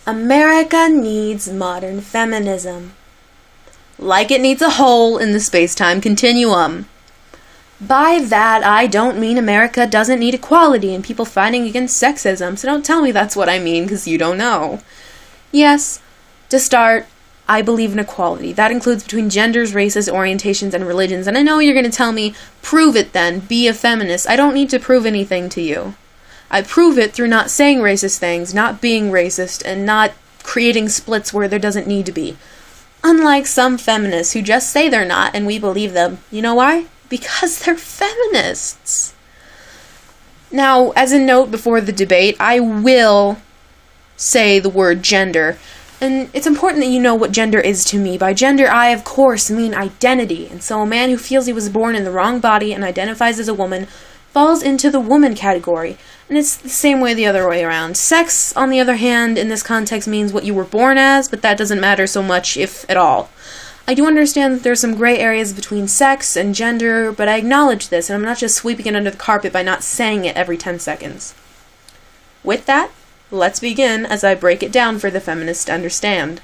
America needs modern feminism. Like it needs a hole in the space-time continuum. By that, I don't mean America doesn't need equality and people fighting against sexism, so don't tell me that's what I mean, because you don't know. Yes, to start, I believe in equality. That includes between genders, races, orientations, and religions, and I know you're going to tell me, prove it then, be a feminist. I don't need to prove anything to you. I prove it through not saying racist things, not being racist, and not creating splits where there doesn't need to be. Unlike some feminists who just say they're not, and we believe them. You know why? Because they're feminists. Now, as a note before the debate, I will say the word gender. And it's important that you know what gender is to me. By gender, I, of course, mean identity. And so a man who feels he was born in the wrong body and identifies as a woman falls into the woman category. And it's the same way the other way around. Sex, on the other hand, in this context means what you were born as, but that doesn't matter so much, if at all. I do understand that there are some gray areas between sex and gender, but I acknowledge this, and I'm not just sweeping it under the carpet by not saying it every 10 seconds. With that, let's begin as I break it down for the feminists to understand.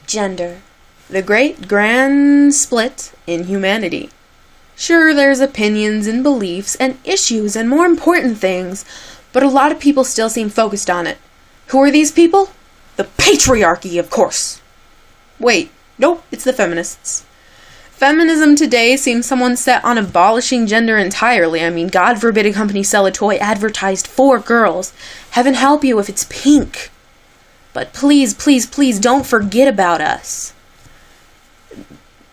Gender. The great grand split in humanity. Sure, there's opinions and beliefs and issues and more important things, but a lot of people still seem focused on it. Who are these people? The patriarchy, of course. Wait, nope, it's the feminists. Feminism today seems someone set on abolishing gender entirely. I mean, God forbid a company sell a toy advertised for girls. Heaven help you if it's pink. But please, please, please don't forget about us.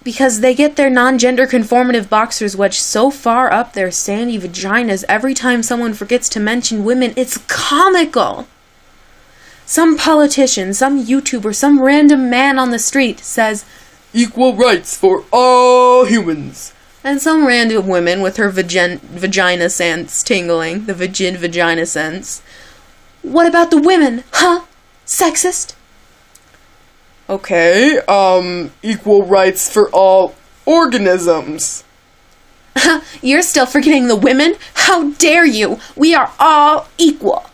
Because they get their non-gender conformative boxers wedged so far up their sandy vaginas every time someone forgets to mention women, it's comical. Some politician, some YouTuber, some random man on the street says, "Equal rights for all humans." And some random woman with her vagina sense tingling, the vagina sense. "What about the women, huh? Sexist?" Okay, equal rights for all organisms. You're still forgetting the women? How dare you? We are all equal.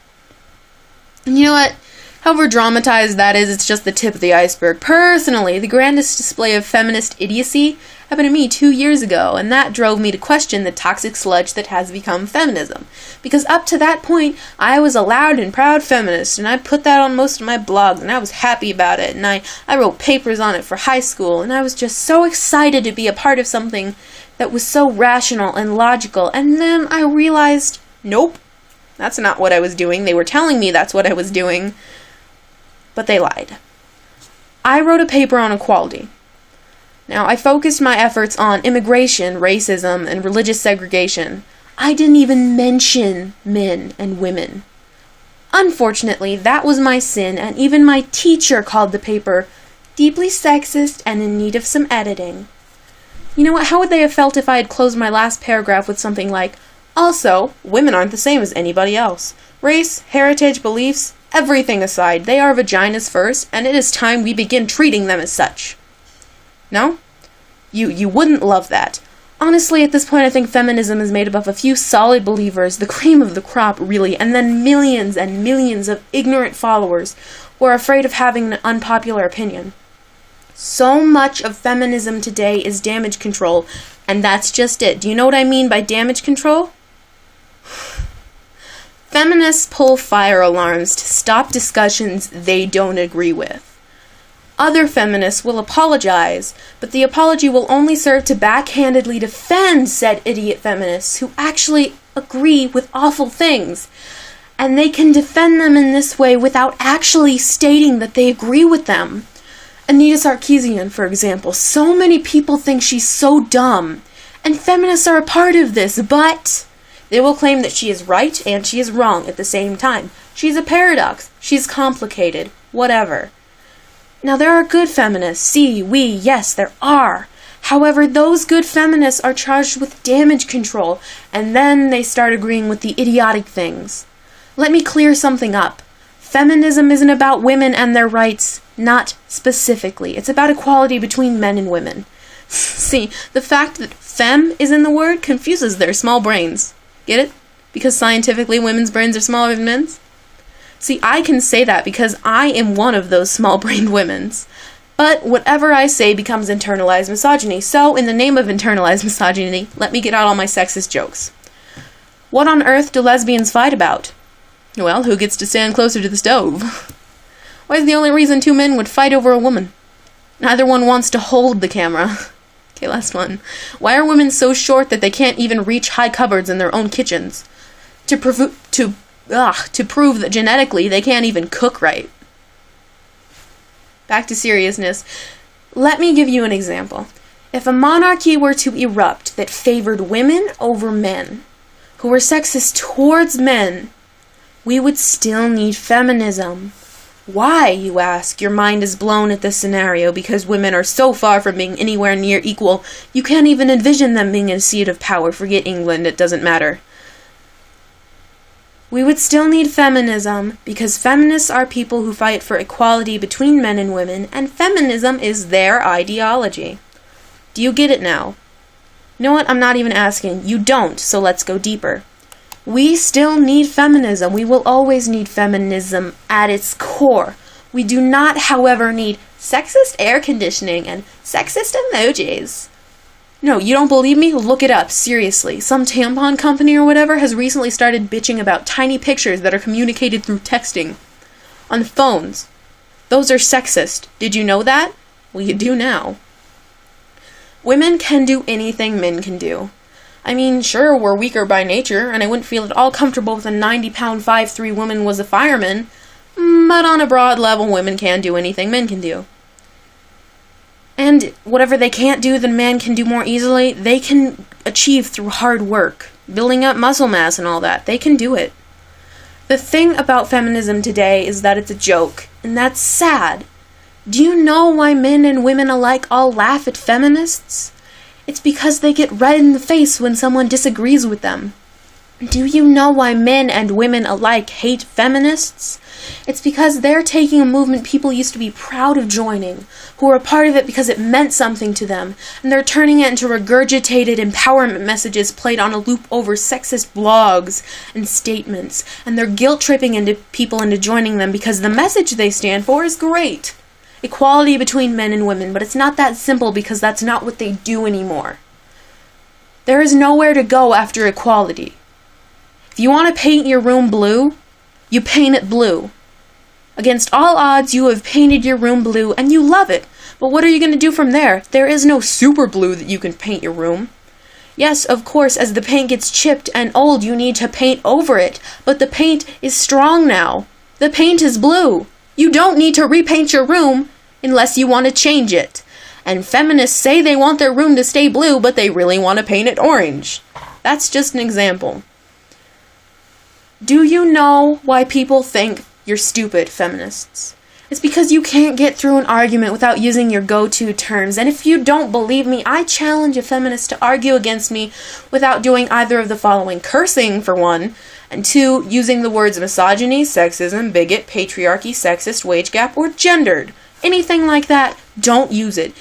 And you know what? However dramatized that is, it's just the tip of the iceberg. Personally, the grandest display of feminist idiocy happened to me 2 years ago, and that drove me to question the toxic sludge that has become feminism. Because up to that point, I was a loud and proud feminist, and I put that on most of my blogs, and I was happy about it, and I wrote papers on it for high school, and I was just so excited to be a part of something that was so rational and logical, and then I realized, nope, that's not what I was doing. They were telling me that's what I was doing, but they lied. I wrote a paper on equality. Now, I focused my efforts on immigration, racism, and religious segregation. I didn't even mention men and women. Unfortunately, that was my sin, and even my teacher called the paper deeply sexist and in need of some editing. You know what? How would they have felt if I had closed my last paragraph with something like, "Also, women aren't the same as anybody else. Race, heritage, beliefs, everything aside, they are vaginas first, and it is time we begin treating them as such." No? You wouldn't love that. Honestly, at this point, I think feminism is made up of a few solid believers, the cream of the crop, really, and then millions and millions of ignorant followers who are afraid of having an unpopular opinion. So much of feminism today is damage control, and that's just it. Do you know what I mean by damage control? Feminists pull fire alarms to stop discussions they don't agree with. Other feminists will apologize, but the apology will only serve to backhandedly defend said idiot feminists who actually agree with awful things. And they can defend them in this way without actually stating that they agree with them. Anita Sarkeesian, for example, so many people think she's so dumb, and feminists are a part of this, but they will claim that she is right and she is wrong at the same time. She's a paradox. She's complicated. Whatever. Now, there are good feminists. Yes, there are. However, those good feminists are charged with damage control, and then they start agreeing with the idiotic things. Let me clear something up. Feminism isn't about women and their rights, not specifically. It's about equality between men and women. See, the fact that fem is in the word confuses their small brains. Get it? Because scientifically, women's brains are smaller than men's? See, I can say that because I am one of those small-brained women's. But whatever I say becomes internalized misogyny. So, in the name of internalized misogyny, let me get out all my sexist jokes. What on earth do lesbians fight about? Well, who gets to stand closer to the stove? Why is the only reason two men would fight over a woman? Neither one wants to hold the camera. Okay, last one. Why are women so short that they can't even reach high cupboards in their own kitchens? To prove that genetically they can't even cook right. Back to seriousness. Let me give you an example. If a monarchy were to erupt that favored women over men, who were sexist towards men, we would still need feminism. Why, you ask? Your mind is blown at this scenario because women are so far from being anywhere near equal, you can't even envision them being in a seat of power. Forget England, it doesn't matter. We would still need feminism because feminists are people who fight for equality between men and women, and feminism is their ideology. Do you get it now? You know what? I'm not even asking. You don't, so let's go deeper. We still need feminism. We will always need feminism at its core. We do not, however, need sexist air conditioning and sexist emojis. No, you don't believe me? Look it up, seriously. Some tampon company or whatever has recently started bitching about tiny pictures that are communicated through texting on phones. Those are sexist. Did you know that? Well, you do now. Women can do anything men can do. I mean, sure, we're weaker by nature, and I wouldn't feel at all comfortable if a 90-pound 5'3" woman was a fireman, but on a broad level, women can do anything men can do. And whatever they can't do that a man can do more easily, they can achieve through hard work, building up muscle mass and all that. They can do it. The thing about feminism today is that it's a joke, and that's sad. Do you know why men and women alike all laugh at feminists? It's because they get red in the face when someone disagrees with them. Do you know why men and women alike hate feminists? It's because they're taking a movement people used to be proud of joining, who are a part of it because it meant something to them, and they're turning it into regurgitated empowerment messages played on a loop over sexist blogs and statements, and they're guilt-tripping people into joining them because the message they stand for is great. Equality between men and women, but it's not that simple because that's not what they do anymore. There is nowhere to go after equality. If you want to paint your room blue, you paint it blue. Against all odds, you have painted your room blue and you love it. But what are you going to do from there? There is no super blue that you can paint your room. Yes, of course, as the paint gets chipped and old, you need to paint over it. But the paint is strong now. The paint is blue. You don't need to repaint your room unless you want to change it. And feminists say they want their room to stay blue, but they really want to paint it orange. That's just an example. Do you know why people think you're stupid, feminists? It's because you can't get through an argument without using your go-to terms. And if you don't believe me, I challenge a feminist to argue against me without doing either of the following: cursing, for one, and two, using the words misogyny, sexism, bigot, patriarchy, sexist, wage gap, or gendered. Anything like that, don't use it.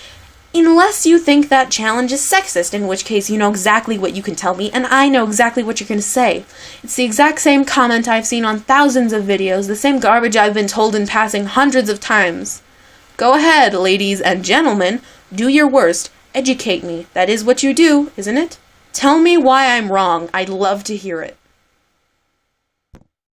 Unless you think that challenge is sexist, in which case you know exactly what you can tell me, and I know exactly what you're going to say. It's the exact same comment I've seen on thousands of videos, the same garbage I've been told in passing hundreds of times. Go ahead, ladies and gentlemen, do your worst. Educate me. That is what you do, isn't it? Tell me why I'm wrong. I'd love to hear it.